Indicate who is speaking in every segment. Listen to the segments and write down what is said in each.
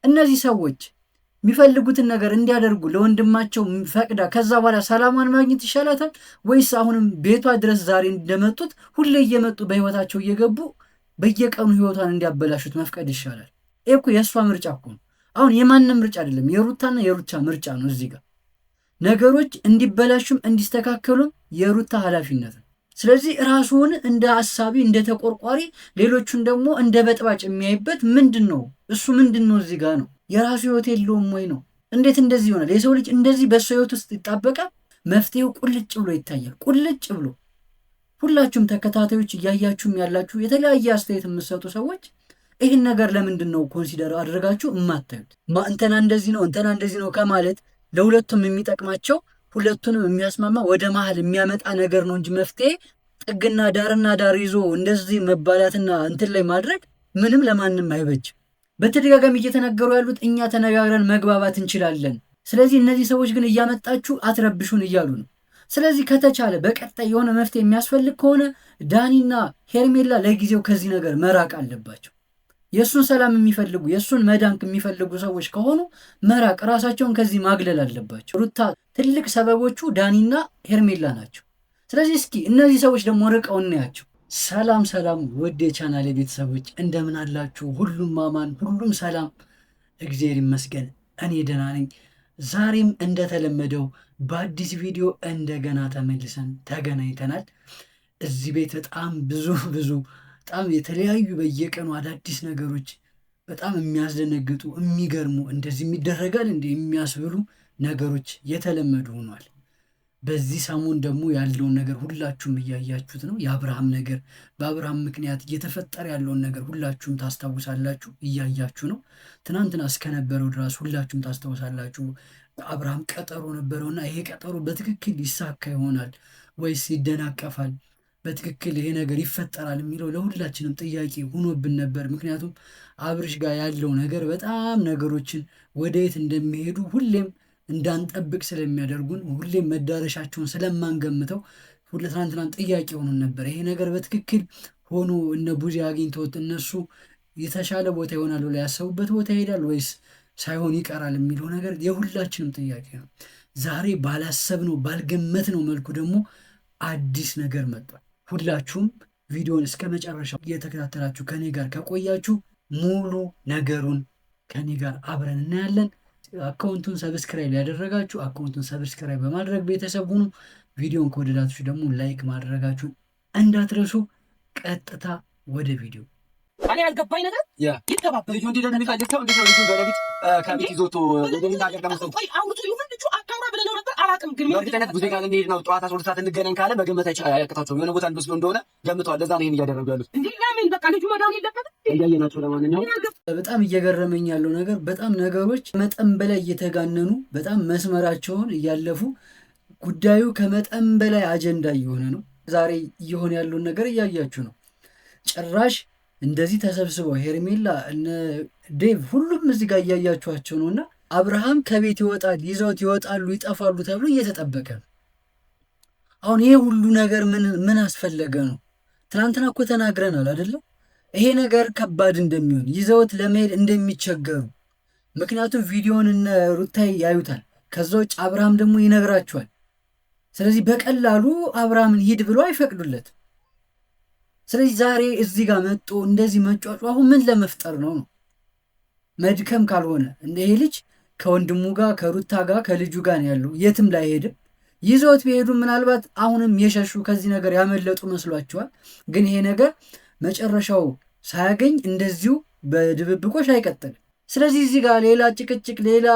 Speaker 1: እነዚህ ሰዎች የሚፈልጉትን ነገር እንዲያደርጉ ለወንድማቸው ፈቅዳ ከዛ በኋላ ሰላሟን ማግኘት ይሻላታል ወይስ አሁንም ቤቷ ድረስ ዛሬ እንደመጡት ሁሌ እየመጡ በህይወታቸው እየገቡ በየቀኑ ህይወቷን እንዲያበላሹት መፍቀድ ይሻላል? ይሄ እኮ የእሷ ምርጫ እኮ ነው። አሁን የማንም ምርጫ አይደለም፣ የሩታና የሩቻ ምርጫ ነው። እዚህ ጋር ነገሮች እንዲበላሹም እንዲስተካከሉም የሩታ ኃላፊነት ነው። ስለዚህ ራሱን እንደ አሳቢ እንደ ተቆርቋሪ፣ ሌሎቹን ደግሞ እንደ በጥባጭ የሚያይበት ምንድን ነው? እሱ ምንድን ነው? እዚህ ጋር ነው የራሱ ህይወት የለውም ወይ ነው? እንዴት እንደዚህ ይሆናል? የሰው ልጅ እንደዚህ በሰው ህይወት ውስጥ ይጣበቃል? መፍትሄው ቁልጭ ብሎ ይታያል። ቁልጭ ብሎ ሁላችሁም ተከታታዮች እያያችሁም ያላችሁ የተለያየ አስተያየት የምትሰጡ ሰዎች ይህን ነገር ለምንድን ነው ኮንሲደር አድርጋችሁ የማታዩት? እንተና እንደዚህ ነው እንተና እንደዚህ ነው ከማለት ለሁለቱም የሚጠቅማቸው ሁለቱንም የሚያስማማ ወደ መሀል የሚያመጣ ነገር ነው እንጂ መፍትሄ ጥግና ዳርና ዳር ይዞ እንደዚህ መባላትና እንትን ላይ ማድረግ ምንም ለማንም አይበጅም። በተደጋጋሚ እየተነገሩ ያሉት እኛ ተነጋግረን መግባባት እንችላለን፣ ስለዚህ እነዚህ ሰዎች ግን እያመጣችሁ አትረብሹን እያሉ ነው። ስለዚህ ከተቻለ በቀጣይ የሆነ መፍትሄ የሚያስፈልግ ከሆነ ዳኒና ሄርሜላ ለጊዜው ከዚህ ነገር መራቅ አለባቸው። የእሱን ሰላም የሚፈልጉ የእሱን መዳንክ የሚፈልጉ ሰዎች ከሆኑ መራቅ፣ ራሳቸውን ከዚህ ማግለል አለባቸው። ሩታ ትልቅ ሰበቦቹ ዳኒና ሄርሜላ ናቸው። ስለዚህ እስኪ እነዚህ ሰዎች ደግሞ ርቀው እናያቸው። ሰላም ሰላም፣ ውድ የቻናሌ ቤተሰቦች እንደምን አላችሁ? ሁሉም አማን፣ ሁሉም ሰላም፣ እግዚአብሔር ይመስገን፣ እኔ ደህና ነኝ። ዛሬም እንደተለመደው በአዲስ ቪዲዮ እንደገና ተመልሰን ተገናኝተናል። እዚህ ቤት በጣም ብዙ በጣም የተለያዩ በየቀኑ አዳዲስ ነገሮች፣ በጣም የሚያስደነግጡ የሚገርሙ፣ እንደዚህ የሚደረጋል እንደ የሚያስብሉ ነገሮች የተለመዱ ሆኗል። በዚህ ሰሞን ደግሞ ያለውን ነገር ሁላችሁም እያያችሁት ነው። የአብርሃም ነገር፣ በአብርሃም ምክንያት እየተፈጠረ ያለውን ነገር ሁላችሁም ታስታውሳላችሁ፣ እያያችሁ ነው። ትናንትና እስከነበረው ድረስ ሁላችሁም ታስታውሳላችሁ። አብርሃም ቀጠሮ ነበረውና ይሄ ቀጠሮ በትክክል ይሳካ ይሆናል ወይስ ይደናቀፋል? በትክክል ይሄ ነገር ይፈጠራል የሚለው ለሁላችንም ጥያቄ ሆኖብን ነበር። ምክንያቱም አብርሽ ጋር ያለው ነገር በጣም ነገሮችን ወደየት እንደሚሄዱ ሁሌም እንዳንጠብቅ ስለሚያደርጉን፣ ሁሌም መዳረሻቸውን ስለማንገምተው ትናንትናም ጥያቄ ሆኖን ነበር። ይሄ ነገር በትክክል ሆኖ እነ ቡዜ አግኝተውት እነሱ የተሻለ ቦታ ይሆናል ብለው ያሰቡበት ቦታ ይሄዳል ወይስ ሳይሆን ይቀራል የሚለው ነገር የሁላችንም ጥያቄ ነው። ዛሬ ባላሰብነው ባልገመትነው መልኩ ደግሞ አዲስ ነገር መጥቷል። ሁላችሁም ቪዲዮን እስከ መጨረሻው እየተከታተላችሁ ከኔ ጋር ከቆያችሁ ሙሉ ነገሩን ከኔ ጋር አብረን እናያለን። አካውንቱን ሰብስክራይብ ያደረጋችሁ አካውንቱን ሰብስክራይብ በማድረግ ቤተሰብ ሁኑ። ቪዲዮን ከወደዳችሁ ደግሞ ላይክ ማድረጋችሁን እንዳትረሱ። ቀጥታ ወደ ቪዲዮ።
Speaker 2: እኔ ያልገባኝ ነገር ይተባበሩ ልጁ እንዴት እንደሚፈልገው እንዴት ነው ልጁ በሌሊት ከቤት ይዞት ወደ ሌላ ሀገር ለመሰው አውርቶ ይሁን ልጁ አካውራ ብለነው ነበር። አላውቅም ግን በእርግጠኝነት ብዙ ጋር እንሄድ ነው ጠዋት 12 ሰዓት እንገናኝ ካለ መገመት አያቅታቸውም። የሆነ ቦታ እንወስዶ እንደሆነ ገምተዋል። ለዛ ነው ይሄን እያደረጉ ያሉት። እንዴ ለምን በቃ ልጁ መዳን የለበትም እንዳየናቸው። ለማንኛውም
Speaker 1: በጣም እየገረመኝ ያለው ነገር በጣም ነገሮች መጠን በላይ እየተጋነኑ በጣም መስመራቸውን እያለፉ ጉዳዩ ከመጠን በላይ አጀንዳ እየሆነ ነው። ዛሬ እየሆነ ያለውን ነገር እያያችሁ ነው። ጭራሽ እንደዚህ ተሰብስበው ሄርሜላ እነ ዴቭ ሁሉም እዚህ ጋር እያያችኋቸው ነውና አብርሃም ከቤት ይወጣል፣ ይዘውት ይወጣሉ፣ ይጠፋሉ ተብሎ እየተጠበቀ ነው። አሁን ይሄ ሁሉ ነገር ምን አስፈለገ ነው? ትናንትና እኮ ተናግረናል አይደለም? ይሄ ነገር ከባድ እንደሚሆን ይዘውት ለመሄድ እንደሚቸገሩ። ምክንያቱም ቪዲዮን እነ ሩታይ ያዩታል፣ ከዛ ውጭ አብርሃም ደግሞ ይነግራቸዋል። ስለዚህ በቀላሉ አብርሃምን ሂድ ብሎ አይፈቅዱለትም። ስለዚህ ዛሬ እዚህ ጋር መጥቶ እንደዚህ መጫጫ አሁን ምን ለመፍጠር ነው? መድከም ካልሆነ ይሄ ልጅ ከወንድሙ ጋር ከሩታ ጋር ከልጁ ጋር ያለው የትም ላይ ሄድም። ይዘውት ቢሄዱ ምናልባት አሁንም የሸሹ ከዚህ ነገር ያመለጡ መስሏቸዋል። ግን ይሄ ነገር መጨረሻው ሳያገኝ እንደዚሁ በድብብቆሽ አይቀጥልም። ስለዚህ እዚህ ጋር ሌላ ጭቅጭቅ፣ ሌላ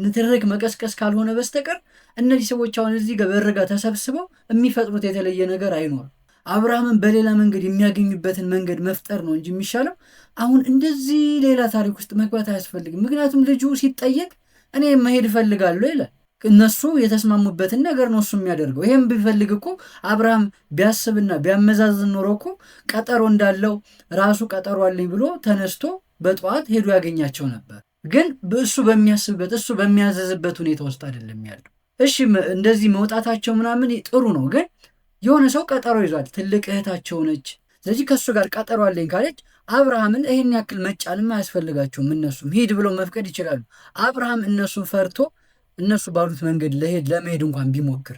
Speaker 1: ንትርክ መቀስቀስ ካልሆነ በስተቀር እነዚህ ሰዎች አሁን እዚህ ጋር በርጋ ተሰብስበው የሚፈጥሩት የተለየ ነገር አይኖርም። አብርሃምን በሌላ መንገድ የሚያገኙበትን መንገድ መፍጠር ነው እንጂ የሚሻለው አሁን እንደዚህ ሌላ ታሪክ ውስጥ መግባት አያስፈልግም። ምክንያቱም ልጁ ሲጠየቅ እኔ መሄድ እፈልጋለሁ ይላል። እነሱ የተስማሙበትን ነገር ነው እሱ የሚያደርገው። ይሄም ቢፈልግ እኮ አብርሃም ቢያስብና ቢያመዛዝን ኖሮ እኮ ቀጠሮ እንዳለው ራሱ ቀጠሮ አለኝ ብሎ ተነስቶ በጠዋት ሄዶ ያገኛቸው ነበር። ግን እሱ በሚያስብበት እሱ በሚያዘዝበት ሁኔታ ውስጥ አይደለም ያለው። እሺ እንደዚህ መውጣታቸው ምናምን ጥሩ ነው፣ ግን የሆነ ሰው ቀጠሮ ይዟል። ትልቅ እህታቸው ነች። ስለዚህ ከእሱ ጋር ቀጠሮ አለኝ ካለች አብርሃምን ይሄን ያክል መጫንም አያስፈልጋቸውም። እነሱም ሂድ ብለው መፍቀድ ይችላሉ። አብርሃም እነሱን ፈርቶ እነሱ ባሉት መንገድ ለመሄድ እንኳን ቢሞክር፣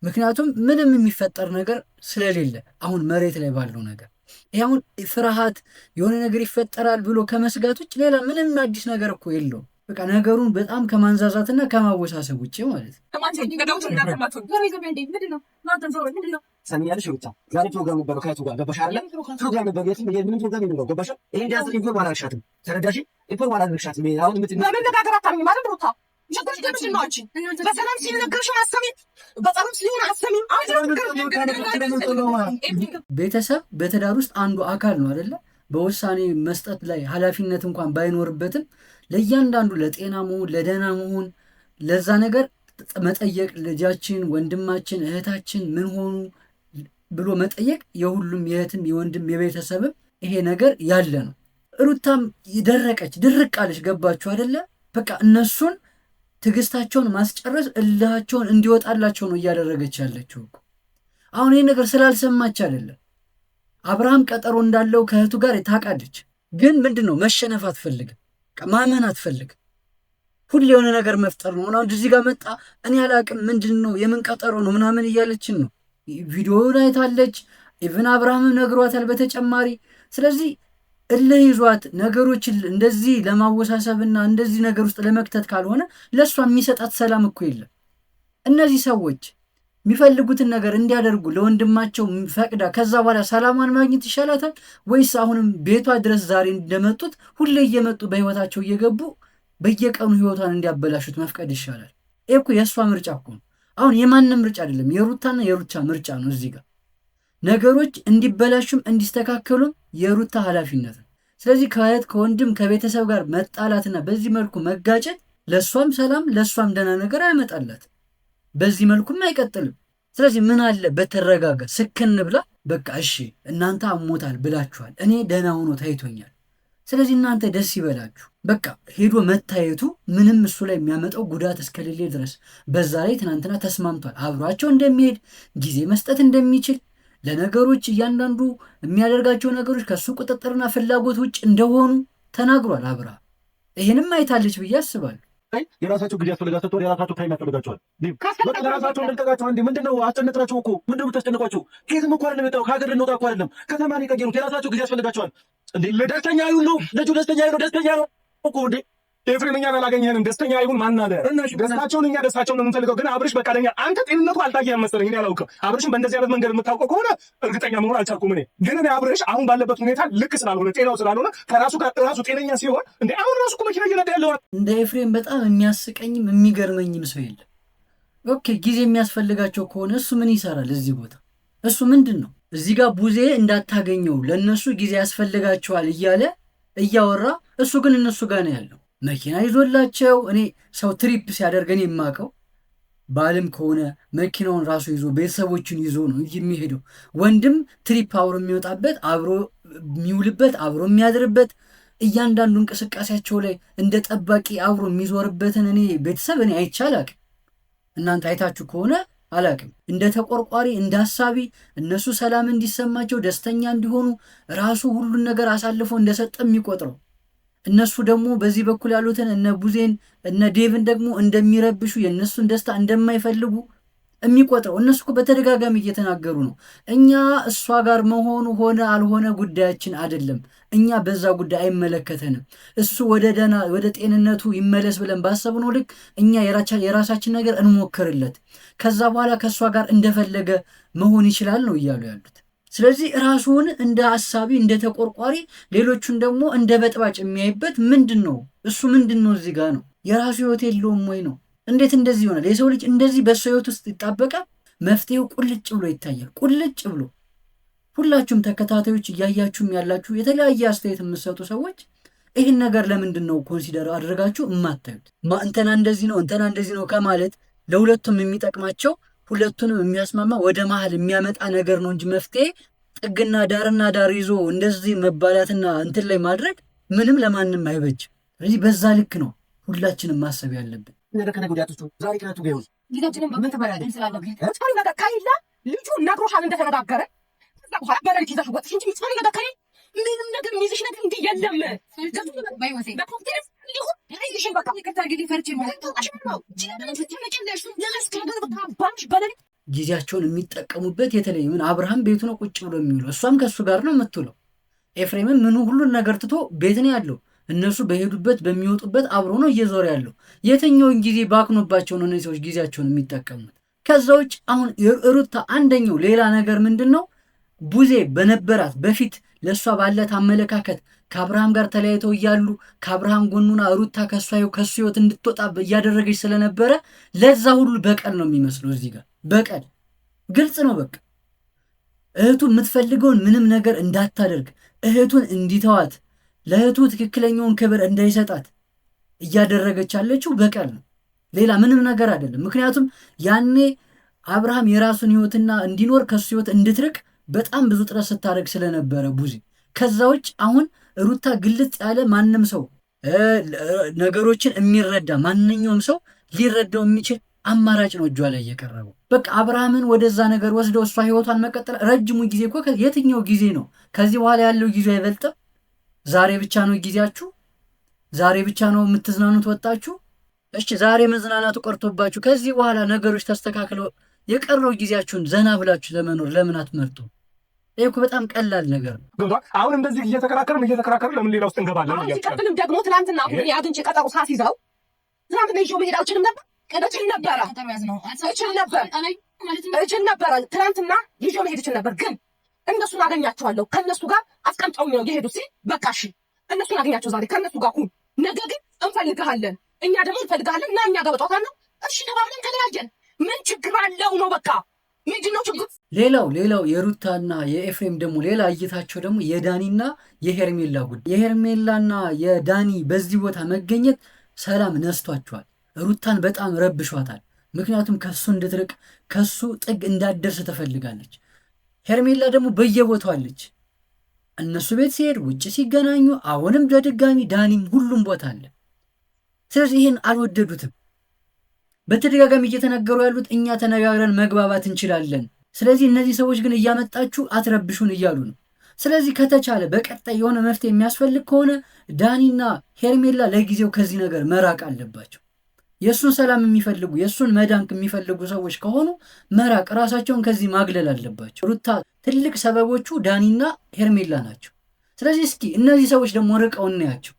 Speaker 1: ምክንያቱም ምንም የሚፈጠር ነገር ስለሌለ አሁን መሬት ላይ ባለው ነገር ይሄ አሁን ፍርሃት የሆነ ነገር ይፈጠራል ብሎ ከመስጋት ውጭ ሌላ ምንም አዲስ ነገር እኮ የለውም። በቃ ነገሩን በጣም ከማንዛዛትና ከማወሳሰብ ውጭ ማለት ነው።
Speaker 2: ሰሚያለሽ ብቻ ዛሬ ፕሮግራም ነበር ከያቱ ጋር ገባሽ አይደል? ፕሮግራም ነበር የምን ፕሮግራም ነው ገባሽ? ይሄ እንዲያዝ ኢንፎርም አላልሻትም፣ ተረዳሽ? ኢንፎርም አላልሻትም። አሁን በመነጋገር አታሚ ማለት ነው። ይሸጥሽ ደምሽ ነው አንቺ በሰላም ሲነገርሽ አሰሚ በጣም ሲሆን አሰሚ
Speaker 1: ቤተሰብ በትዳር ውስጥ አንዱ አካል ነው አይደለ? በውሳኔ መስጠት ላይ ኃላፊነት እንኳን ባይኖርበትም ለእያንዳንዱ ለጤና መሆን ለደህና መሆን ለዛ ነገር መጠየቅ ልጃችን፣ ወንድማችን፣ እህታችን ምን ሆኑ ብሎ መጠየቅ የሁሉም የእህትም የወንድም የቤተሰብም ይሄ ነገር ያለ ነው። ሩታም ደረቀች ድርቅ አለች። ገባችሁ አይደለ? በቃ እነሱን ትዕግስታቸውን ማስጨረስ እልሃቸውን እንዲወጣላቸው ነው እያደረገች ያለችው። አሁን ይህ ነገር ስላልሰማች አይደለም። አብርሃም ቀጠሮ እንዳለው ከእህቱ ጋር ታውቃለች። ግን ምንድን ነው መሸነፍ አትፈልግም፣ ማመን አትፈልግም። ሁሌ የሆነ ነገር መፍጠር ነው። አሁን እዚህ ጋር መጣ እኔ አላቅም ምንድን ነው የምን ቀጠሮ ነው ምናምን እያለችን ነው። ቪዲዮውን አይታለች፣ ኢቭን አብርሃምም ነግሯታል በተጨማሪ። ስለዚህ እልህ ይዟት ነገሮችን እንደዚህ ለማወሳሰብና እንደዚህ ነገር ውስጥ ለመክተት ካልሆነ ለእሷ የሚሰጣት ሰላም እኮ የለም። እነዚህ ሰዎች የሚፈልጉትን ነገር እንዲያደርጉ ለወንድማቸው ፈቅዳ ከዛ በኋላ ሰላሟን ማግኘት ይሻላታል ወይስ አሁንም ቤቷ ድረስ ዛሬ እንደመጡት ሁሌ እየመጡ በህይወታቸው እየገቡ በየቀኑ ህይወቷን እንዲያበላሹት መፍቀድ ይሻላል? ይሄ እኮ የእሷ ምርጫ እኮ ነው። አሁን የማንም ምርጫ አይደለም፣ የሩታና የሩታ ምርጫ ነው። እዚህ ጋር ነገሮች እንዲበላሹም እንዲስተካከሉም የሩታ ኃላፊነት ነው። ስለዚህ ከእህት ከወንድም ከቤተሰብ ጋር መጣላትና በዚህ መልኩ መጋጨት ለእሷም ሰላም ለእሷም ደህና ነገር አያመጣላት፣ በዚህ መልኩም አይቀጥልም። ስለዚህ ምን አለ በተረጋጋ ስክን ብላ በቃ እሺ እናንተ አሞታል ብላችኋል፣ እኔ ደህና ሆኖ ታይቶኛል፣ ስለዚህ እናንተ ደስ ይበላችሁ። በቃ ሄዶ መታየቱ ምንም እሱ ላይ የሚያመጣው ጉዳት እስከሌለ ድረስ በዛ ላይ ትናንትና ተስማምቷል፣ አብሯቸው እንደሚሄድ ጊዜ መስጠት እንደሚችል ለነገሮች እያንዳንዱ የሚያደርጋቸው ነገሮች ከሱ ቁጥጥርና ፍላጎት ውጭ እንደሆኑ ተናግሯል አብርሃም። ይሄንም አይታለች ብዬ አስባለሁ።
Speaker 3: የራሳቸው ጊዜ ያስፈልጋቸው የራሳቸው ታይም ያስፈልጋቸዋል። ራሳቸው እንደልቀቃቸው አንዴ ምንድነው አስጨነጥራቸው እኮ ምንድነው የምታስጨንቋቸው? ከየትም እኮ አይደለም የመጣው ከሀገር ልንወጣ እኮ አይደለም ከተማ ነው የቀየሩት። የራሳቸው ጊዜ ያስፈልጋቸዋል። እንዴ ለደስተኛ ይሁን ነው ልጁ ደስተኛ ይሁን ደስተኛ ነው እኮ እንዴ ኤፍሬም እኛን አላገኘንም። ደስተኛ ይሁን ማን አለ? ደስታቸውን እኛ ደስታቸውን ነው የምንፈልገው። ግን አብርሽ በቃ ለኛ አንተ ጤንነቱ አልታየህም መሰለኝ። እኔ አላውቅም። አብርሽን በእንደዚህ አይነት መንገድ የምታውቀው ከሆነ እርግጠኛ መሆን አልቻልኩም። ግን እኔ አብርሽ አሁን ባለበት ሁኔታ ልክ ስላልሆነ ጤናው ስላልሆነ ከራሱ ጋር ራሱ ጤነኛ ሲሆን እንዴ አሁን ራሱ እኮ መኪና እየነዳ ያለው
Speaker 1: እንደ ኤፍሬም በጣም የሚያስቀኝም የሚገርመኝም ሰው የለም። ኦኬ ጊዜ የሚያስፈልጋቸው ከሆነ እሱ ምን ይሰራል እዚህ ቦታ? እሱ ምንድን ነው እዚህ ጋር ቡዜ እንዳታገኘው ለእነሱ ጊዜ ያስፈልጋቸዋል እያለ እያወራ፣ እሱ ግን እነሱ ጋር ነው ያለው መኪና ይዞላቸው። እኔ ሰው ትሪፕ ሲያደርግ እኔ የማውቀው ባልም ከሆነ መኪናውን ራሱ ይዞ ቤተሰቦችን ይዞ ነው የሚሄደው። ወንድም ትሪፕ አብሮ የሚወጣበት አብሮ የሚውልበት አብሮ የሚያድርበት እያንዳንዱ እንቅስቃሴያቸው ላይ እንደ ጠባቂ አብሮ የሚዞርበትን እኔ ቤተሰብ እኔ አይቼ አላቅም። እናንተ አይታችሁ ከሆነ አላቅም። እንደ ተቆርቋሪ እንደ ሀሳቢ እነሱ ሰላም እንዲሰማቸው ደስተኛ እንዲሆኑ ራሱ ሁሉን ነገር አሳልፎ እንደሰጠ የሚቆጥረው፣ እነሱ ደግሞ በዚህ በኩል ያሉትን እነ ቡዜን እነ ዴቭን ደግሞ እንደሚረብሹ የእነሱን ደስታ እንደማይፈልጉ የሚቆጥረው። እነሱ እኮ በተደጋጋሚ እየተናገሩ ነው። እኛ እሷ ጋር መሆኑ ሆነ አልሆነ ጉዳያችን አይደለም፣ እኛ በዛ ጉዳይ አይመለከተንም። እሱ ወደ ጤንነቱ ይመለስ ብለን ባሰብነው ልክ እኛ የራሳችን ነገር እንሞክርለት፣ ከዛ በኋላ ከእሷ ጋር እንደፈለገ መሆን ይችላል ነው እያሉ ያሉት። ስለዚህ ራሱን እንደ አሳቢ እንደ ተቆርቋሪ ሌሎቹን ደግሞ እንደ በጥባጭ የሚያይበት ምንድን ነው? እሱ ምንድን ነው እዚህ ጋር ነው? የራሱ ህይወት የለውም ወይ ነው? እንዴት እንደዚህ ይሆናል? የሰው ልጅ እንደዚህ በሰው ህይወት ውስጥ ይጣበቃል? መፍትሄው ቁልጭ ብሎ ይታያል። ቁልጭ ብሎ ሁላችሁም ተከታታዮች እያያችሁም ያላችሁ የተለያየ አስተያየት የምትሰጡ ሰዎች ይህን ነገር ለምንድን ነው ኮንሲደር አድርጋችሁ የማታዩት? እንተና እንደዚህ ነው እንተና እንደዚህ ነው ከማለት ለሁለቱም የሚጠቅማቸው ሁለቱንም የሚያስማማ ወደ መሀል የሚያመጣ ነገር ነው እንጂ መፍትሄ ጥግና ዳርና ዳር ይዞ እንደዚህ መባላትና እንትን ላይ ማድረግ ምንም ለማንም አይበጅም። ስለዚህ በዛ ልክ ነው ሁላችንም ማሰብ ያለብን።
Speaker 2: ዛሬ ከነቱ ጋር ምን ትበላለህ? ልጁ ነግሮሻል እንደተነጋገረ በኋላ በሌሊት ይዘሽ ወጥሽ እንጂ የሚጽፈኝ ነገር ከሌለ ምንም ነገር የሚይዝሽ ነገር እንዲህ የለም። በኮንፊደንስ ይሁን አይልሽም። በቃ ይቅርታ እንግዲህ ፈርቼ ማለት ነው።
Speaker 1: ጊዜያቸውን የሚጠቀሙበት የተለየ ምን አብርሃም ቤቱ ነው ቁጭ ብሎ የሚውለው፣ እሷም ከእሱ ጋር ነው የምትውለው። ኤፍሬምም ምኑ ሁሉን ነገር ትቶ ቤት ነው ያለው። እነሱ በሄዱበት በሚወጡበት አብሮ ነው እየዞረ ያለው። የትኛውን ጊዜ ባክኖባቸው ነው እነዚህ ሰዎች ጊዜያቸውን የሚጠቀሙት? ከዛ ውጭ አሁን ሩታ አንደኛው ሌላ ነገር ምንድን ነው ቡዜ በነበራት በፊት ለእሷ ባለት አመለካከት ከአብርሃም ጋር ተለያይተው እያሉ ከአብርሃም ጎኑና ሩታ ከሱ ህይወት እንድትወጣ እያደረገች ስለነበረ ለዛ ሁሉ በቀል ነው የሚመስለው። እዚህ ጋር በቀል ግልጽ ነው። በቃ እህቱ የምትፈልገውን ምንም ነገር እንዳታደርግ፣ እህቱን እንዲተዋት፣ ለእህቱ ትክክለኛውን ክብር እንዳይሰጣት እያደረገች ያለችው በቀል ነው፣ ሌላ ምንም ነገር አይደለም። ምክንያቱም ያኔ አብርሃም የራሱን ህይወትና እንዲኖር ከሱ ህይወት እንድትርቅ በጣም ብዙ ጥረት ስታደርግ ስለነበረ ቡዜ። ከዛ ውጭ አሁን ሩታ ግልጽ ያለ ማንም ሰው ነገሮችን የሚረዳ ማንኛውም ሰው ሊረዳው የሚችል አማራጭ ነው እጇ ላይ እየቀረበው። በቃ አብርሃምን ወደዛ ነገር ወስደው እሷ ህይወቷን መቀጠል ረጅሙ ጊዜ እኮ የትኛው ጊዜ ነው? ከዚህ በኋላ ያለው ጊዜ አይበልጥም? ዛሬ ብቻ ነው ጊዜያችሁ? ዛሬ ብቻ ነው የምትዝናኑት ወጣችሁ? እሺ ዛሬ መዝናናቱ ቀርቶባችሁ ከዚህ በኋላ ነገሮች ተስተካክለው የቀረው ጊዜያችሁን ዘና ብላችሁ ለመኖር ለምን አትመርጡ? ይሄ እኮ በጣም ቀላል ነገር ነው።
Speaker 3: አሁን እንደዚህ እየተከራከርን ለምን ሌላ ውስጥ እንገባለን?
Speaker 2: ሲቀጥልም ደግሞ ትናንትና አሁን የአግኝቼ ቀጠሮ ሳስይዘው ትናንትና ይዤው መሄድ አልችልም ነበር? እችል ነበረ። ትናንትና ይዤው መሄድ እችል ነበር፣ ግን እነሱን አገኛቸዋለሁ ከእነሱ ጋር አስቀምጠውኝ ነው የሄዱት ሲል በቃ እሺ እነሱን አገኛቸው ዛሬ ከእነሱ ጋር ሁን፣ ነገ ግን እንፈልግሃለን፣ እኛ ደግሞ እንፈልግሃለን እና እኛ ጋር በጠዋታ ነው እሺ ተባብለን ተለያየን። ምን ችግር አለው ነው በቃ ምንድነው ችግር?
Speaker 1: ሌላው የሩታና የኤፍሬም ደግሞ ሌላ እይታቸው ደግሞ የዳኒና የሄርሜላ ጉዳይ። የሄርሜላና የዳኒ በዚህ ቦታ መገኘት ሰላም ነስቷቸዋል። ሩታን በጣም ረብሿታል። ምክንያቱም ከሱ እንድትርቅ ከሱ ጥግ እንዳደርስ ትፈልጋለች። ሄርሜላ ደግሞ በየቦታው አለች። እነሱ ቤት ሲሄድ፣ ውጭ ሲገናኙ፣ አሁንም በድጋሚ ዳኒም ሁሉም ቦታ አለ። ስለዚህ ይህን አልወደዱትም። በተደጋጋሚ እየተነገሩ ያሉት እኛ ተነጋግረን መግባባት እንችላለን፣ ስለዚህ እነዚህ ሰዎች ግን እያመጣችሁ አትረብሹን እያሉ ነው። ስለዚህ ከተቻለ በቀጣይ የሆነ መፍትሄ የሚያስፈልግ ከሆነ ዳኒና ሄርሜላ ለጊዜው ከዚህ ነገር መራቅ አለባቸው። የእሱን ሰላም የሚፈልጉ የእሱን መዳንክ የሚፈልጉ ሰዎች ከሆኑ መራቅ፣ ራሳቸውን ከዚህ ማግለል አለባቸው። ሩታ ትልቅ ሰበቦቹ ዳኒና ሄርሜላ ናቸው። ስለዚህ እስኪ እነዚህ ሰዎች ደግሞ ርቀው እናያቸው።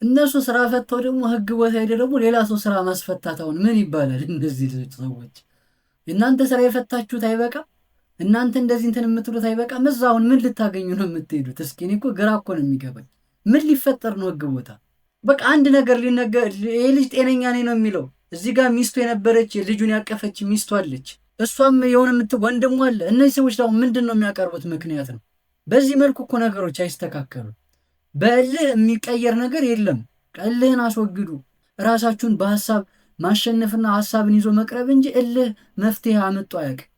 Speaker 1: እነሱ ስራ ፈተው ደግሞ ህግ ቦታ ሄደ ደግሞ ሌላ ሰው ስራ ማስፈታት አሁን ምን ይባላል? እነዚህ ሰዎች እናንተ ስራ የፈታችሁት አይበቃ? እናንተ እንደዚህ እንትን የምትሉት አይበቃ? እዛ አሁን ምን ልታገኙ ነው የምትሄዱት? እስኪ እኔ እኮ ግራ እኮ ነው የሚገባኝ። ምን ሊፈጠር ነው ህግ ቦታ? በቃ አንድ ነገር ሊነገር፣ ይሄ ልጅ ጤነኛ ነኝ ነው የሚለው። እዚህ ጋር ሚስቱ የነበረች ልጁን ያቀፈች ሚስቱ አለች፣ እሷም የሆነ ወንድሙ አለ። እነዚህ ሰዎች ደግሞ ምንድን ነው የሚያቀርቡት ምክንያት ነው? በዚህ መልኩ እኮ ነገሮች አይስተካከሉም። በእልህ የሚቀየር ነገር የለም። እልህን አስወግዱ። ራሳችሁን በሀሳብ ማሸነፍና ሀሳብን ይዞ መቅረብ እንጂ እልህ መፍትሄ አመጡ አያውቅም።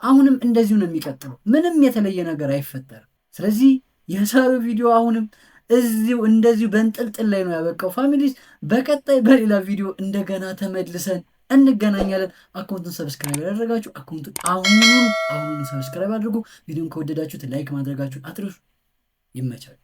Speaker 1: አሁንም እንደዚሁ ነው የሚቀጥለው። ምንም የተለየ ነገር አይፈጠርም። ስለዚህ የዛሬው ቪዲዮ አሁንም እዚሁ እንደዚሁ በእንጥልጥል ላይ ነው ያበቃው። ፋሚሊስ በቀጣይ በሌላ ቪዲዮ እንደገና ተመልሰን እንገናኛለን። አካውንቱን ሰብስክራይብ ያደረጋችሁ አካውንቱን አሁኑን ሰብስክራይብ አድርጉ። ቪዲዮን ከወደዳችሁት ላይክ ማድረጋችሁን አትርሱ። ይመቻል።